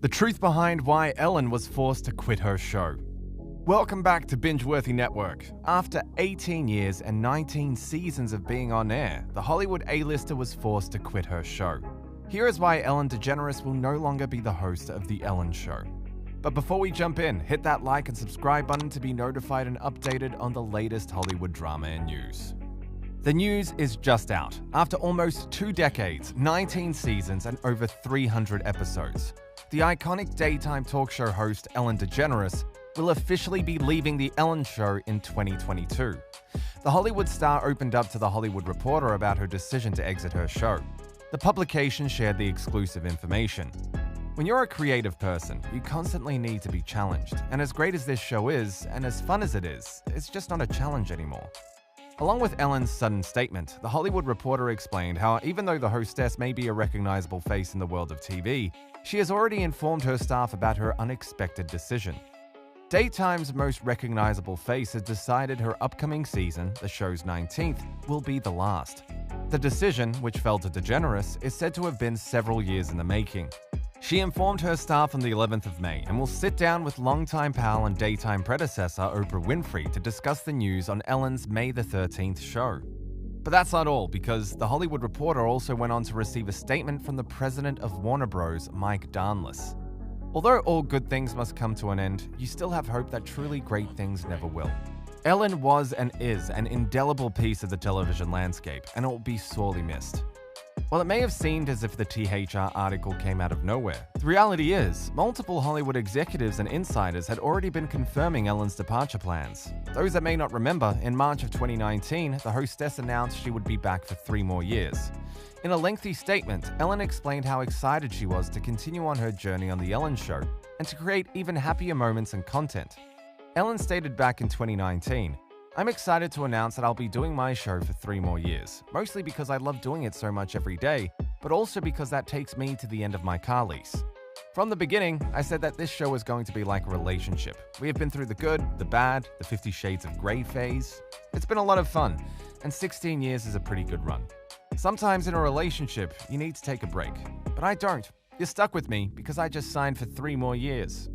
The truth behind why Ellen was forced to quit her show. Welcome back to Binge-Worthy Network. After 18 years and 19 seasons of being on air, the Hollywood A-lister was forced to quit her show. Here is why Ellen DeGeneres will no longer be the host of The Ellen Show. But before we jump in, hit that like and subscribe button to be notified and updated on the latest Hollywood drama and news. The news is just out. After almost 2 decades, 19 seasons, and over 300 episodes, the iconic daytime talk show host Ellen DeGeneres will officially be leaving The Ellen Show in 2022. The Hollywood star opened up to The Hollywood Reporter about her decision to exit her show. The publication shared the exclusive information. When you're a creative person, you constantly need to be challenged, and as great as this show is, and as fun as it is, it's just not a challenge anymore. Along with Ellen's sudden statement, The Hollywood Reporter explained how even though the hostess may be a recognizable face in the world of TV, she has already informed her staff about her unexpected decision. Daytime's most recognizable face has decided her upcoming season, the show's 19th, will be the last. The decision, which fell to DeGeneres, is said to have been several years in the making. She informed her staff on the 11th of May and will sit down with longtime pal and daytime predecessor Oprah Winfrey to discuss the news on Ellen's May the 13th show. But that's not all, because The Hollywood Reporter also went on to receive a statement from the president of Warner Bros., Mike Darnless. Although all good things must come to an end, you still have hope that truly great things never will. Ellen was and is an indelible piece of the television landscape, and it will be sorely missed. While it may have seemed as if the THR article came out of nowhere, the reality is, multiple Hollywood executives and insiders had already been confirming Ellen's departure plans. Those that may not remember, in March of 2019, the hostess announced she would be back for 3 more years. In a lengthy statement, Ellen explained how excited she was to continue on her journey on The Ellen Show and to create even happier moments and content. Ellen stated back in 2019, "I'm excited to announce that I'll be doing my show for 3 more years, mostly because I love doing it so much every day, but also because that takes me to the end of my car lease. From the beginning, I said that this show is going to be like a relationship. We have been through the good, the bad, the 50 Shades of Grey phase. It's been a lot of fun, and 16 years is a pretty good run. Sometimes in a relationship, you need to take a break, but I don't. You're stuck with me because I just signed for 3 more years."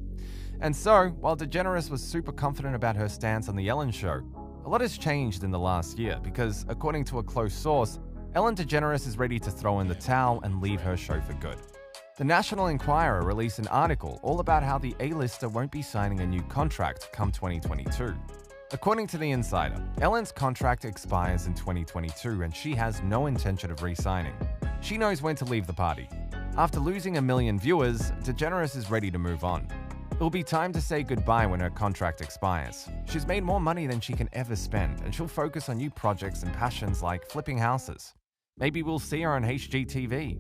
And so, while DeGeneres was super confident about her stance on The Ellen Show, a lot has changed in the last year because, according to a close source, Ellen DeGeneres is ready to throw in the towel and leave her show for good. The National Enquirer released an article all about how the A-lister won't be signing a new contract come 2022. According to The Insider, Ellen's contract expires in 2022 and she has no intention of re-signing. She knows when to leave the party. After losing 1 million viewers, DeGeneres is ready to move on. It will be time to say goodbye when her contract expires. She's made more money than she can ever spend, and she'll focus on new projects and passions like flipping houses. Maybe we'll see her on HGTV.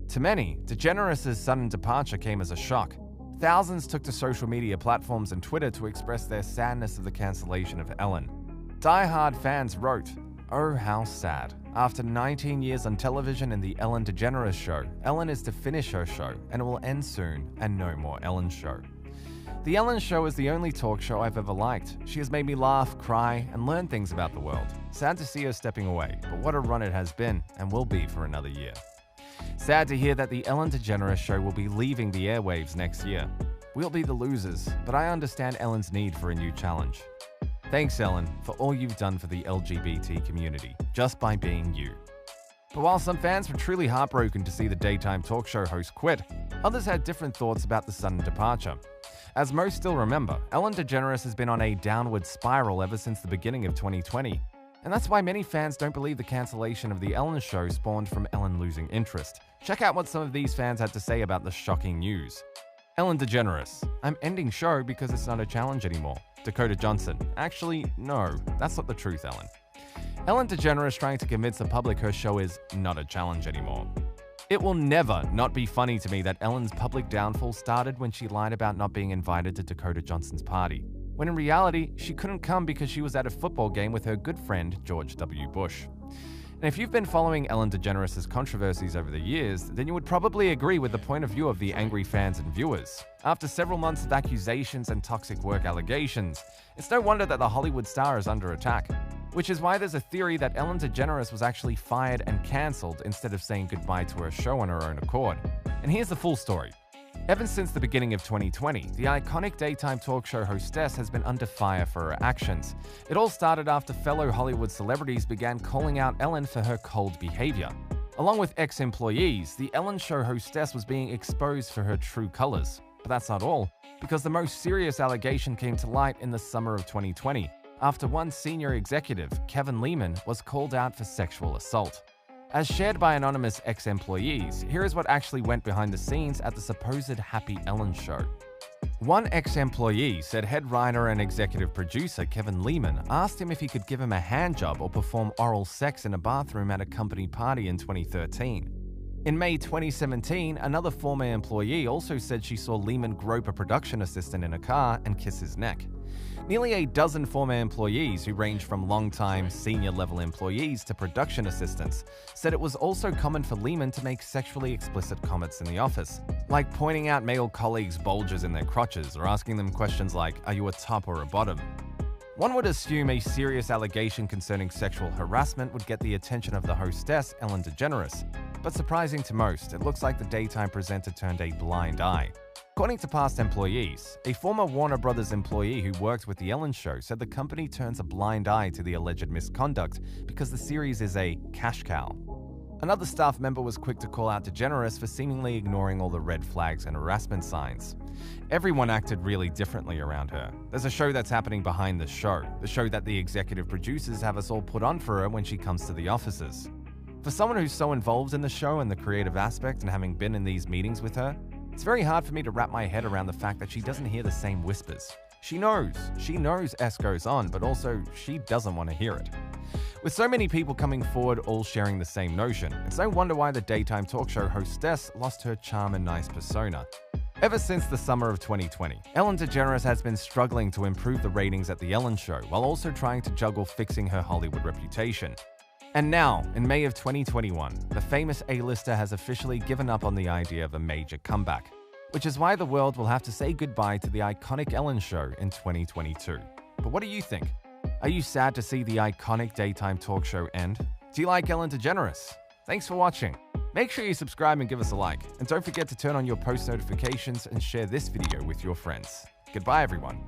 To many, DeGeneres' sudden departure came as a shock. Thousands took to social media platforms and Twitter to express their sadness of the cancellation of Ellen. Die-hard fans wrote, "Oh, how sad. After 19 years on television in The Ellen DeGeneres Show, Ellen is to finish her show, and it will end soon, and no more Ellen Show." The Ellen Show is the only talk show I've ever liked. She has made me laugh, cry, and learn things about the world. Sad to see her stepping away, but what a run it has been, and will be for another year. Sad to hear that The Ellen DeGeneres Show will be leaving the airwaves next year. We'll be the losers, but I understand Ellen's need for a new challenge. Thanks, Ellen, for all you've done for the LGBT community, just by being you. But while some fans were truly heartbroken to see the daytime talk show host quit, others had different thoughts about the sudden departure. As most still remember, Ellen DeGeneres has been on a downward spiral ever since the beginning of 2020. And that's why many fans don't believe the cancellation of The Ellen Show spawned from Ellen losing interest. Check out what some of these fans had to say about the shocking news. Ellen DeGeneres: "I'm ending show because it's not a challenge anymore." Dakota Johnson: "Actually, no, that's not the truth, Ellen." Ellen DeGeneres trying to convince the public her show is not a challenge anymore. It will never not be funny to me that Ellen's public downfall started when she lied about not being invited to Dakota Johnson's party, when in reality, she couldn't come because she was at a football game with her good friend George W. Bush. And if you've been following Ellen DeGeneres' controversies over the years, then you would probably agree with the point of view of the angry fans and viewers. After several months of accusations and toxic work allegations, it's no wonder that the Hollywood star is under attack. Which is why there's a theory that Ellen DeGeneres was actually fired and cancelled instead of saying goodbye to her show on her own accord. And here's the full story. Ever since the beginning of 2020, the iconic daytime talk show hostess has been under fire for her actions. It all started after fellow Hollywood celebrities began calling out Ellen for her cold behavior. Along with ex-employees, the Ellen Show hostess was being exposed for her true colors. But that's not all, because the most serious allegation came to light in the summer of 2020, after one senior executive, Kevin Lehman, was called out for sexual assault. As shared by anonymous ex-employees, here is what actually went behind the scenes at the supposed Happy Ellen Show. One ex-employee said head writer and executive producer Kevin Lehman asked him if he could give him a handjob or perform oral sex in a bathroom at a company party in 2013. In May 2017, another former employee also said she saw Lehman grope a production assistant in a car and kiss his neck. Nearly a dozen former employees who range from long-time senior-level employees to production assistants said it was also common for Lehman to make sexually explicit comments in the office, like pointing out male colleagues' bulges in their crotches or asking them questions like, "Are you a top or a bottom?" One would assume a serious allegation concerning sexual harassment would get the attention of the hostess, Ellen DeGeneres, but surprising to most, it looks like the daytime presenter turned a blind eye. According to past employees, a former Warner Brothers employee who worked with The Ellen Show said the company turns a blind eye to the alleged misconduct because the series is a cash cow. Another staff member was quick to call out DeGeneres for seemingly ignoring all the red flags and harassment signs. Everyone acted really differently around her. There's a show that's happening behind the show that the executive producers have us all put on for her when she comes to the offices. For someone who's so involved in the show and the creative aspect and having been in these meetings with her, it's very hard for me to wrap my head around the fact that she doesn't hear the same whispers. She knows S goes on, but also she doesn't want to hear it. With so many people coming forward all sharing the same notion, it's no wonder why the daytime talk show hostess lost her charm and nice persona. Ever since the summer of 2020, Ellen DeGeneres has been struggling to improve the ratings at The Ellen Show while also trying to juggle fixing her Hollywood reputation. And now, in May of 2021, the famous A-lister has officially given up on the idea of a major comeback, which is why the world will have to say goodbye to the iconic Ellen Show in 2022. But what do you think? Are you sad to see the iconic daytime talk show end? Do you like Ellen DeGeneres? Thanks for watching. Make sure you subscribe and give us a like, and don't forget to turn on your post notifications and share this video with your friends. Goodbye, everyone.